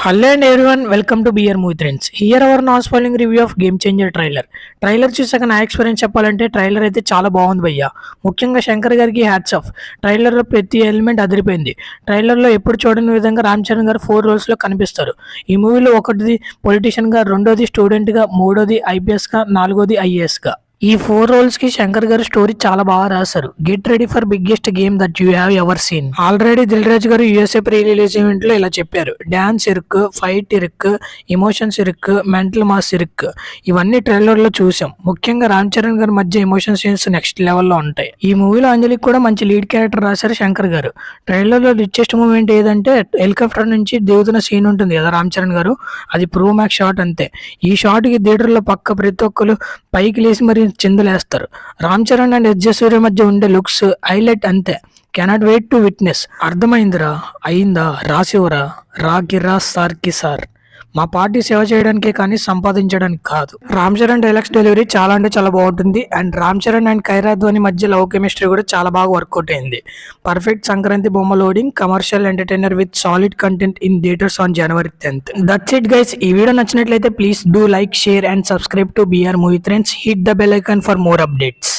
Hello and everyone, welcome to BR Movie Trends. Here our non-spoiling review of Game Changer trailer. Trailer చూసాక నా experience చెప్పాలంటే trailer అయితే చాలా బాగుంది భయ్య. ముఖ్యంగా శంకర్ గారికి హ్యాట్స్ ఆఫ్. ట్రైలర్లో ప్రతి ఎలిమెంట్ అదిరిపోయింది. ట్రైలర్లో ఎప్పుడు చూడని విధంగా రామ్ చరణ్ గారు 4 రోల్స్లో కనిపిస్తారు. ఈ మూవీలో ఒకటిది పొలిటీషియన్గా, రెండోది స్టూడెంట్గా, మూడోది ఐపీఎస్గా, నాలుగోది ఐఏఎస్గా. ఈ 4 రోల్స్ కి శంకర్ గారు స్టోరీ చాలా బాగా రాశారు. Get ready for biggest game that you have ever seen. Already Dil Raju garu USA pre release event లో ఇలా చెప్పారు. డాన్స్ ఇరుక్కు, ఫైట్ ఇరుక్కు, ఎమోషన్స్ ఇరుక్కు, మెంటల్ మాస్ ఇరుక్కు, ఇవన్నీ ట్రైలర్ లో చూసాం. ముఖ్యంగా రామ్ చరణ్ గారి మధ్య ఎమోషన్ సీన్స్ నెక్స్ట్ లెవెల్లో ఉంటాయి. ఈ మూవీలో అంజలికి కూడా మంచి లీడ్ క్యారెక్టర్ రాశారు శంకర్ గారు. ట్రైలర్ లో రిచెస్ట్ మూమెంట్ ఏదంటే హెలికాప్టర్ నుంచి దిగుతున్న సీన్ ఉంటుంది కదా రామ్ చరణ్ గారు, అది ప్రో మ్యాక్స్ షాట్ అంతే. ఈ షాట్ కి థియేటర్ లో పక్క ప్రతి ఒక్కరు పైకి లేసి మరి చిందులేస్తారు. Ram Charan and S J Surya మధ్య ఉండే లుక్స్ హైలైట్ అంతే. Cannot wait to witness. అర్థమైందిరా, అయిందా, రాసివరా, రాకిరా సార్కి సార్. మా పార్టీ సేవ చేయడానికే కానీ సంపాదించడానికి కాదు. రామ్ చరణ్ డైలాగ్స్ డెలివరీ చాలా అంటే చాలా బాగుంటుంది. అండ్ రామ్ చరణ్ అండ్ కైరా ధ్వని మధ్య లవ్ కెమిస్ట్రీ కూడా చాలా బాగా వర్కౌట్ అయింది. పర్ఫెక్ట్ సంక్రాంతి బొమ్మ loading, commercial entertainer with solid content in theatres on January 10th. That's it guys. ఈ వీడియో నచ్చినట్లయితే please do like, share and subscribe to BR Movie Trends. Hit the bell icon for more updates.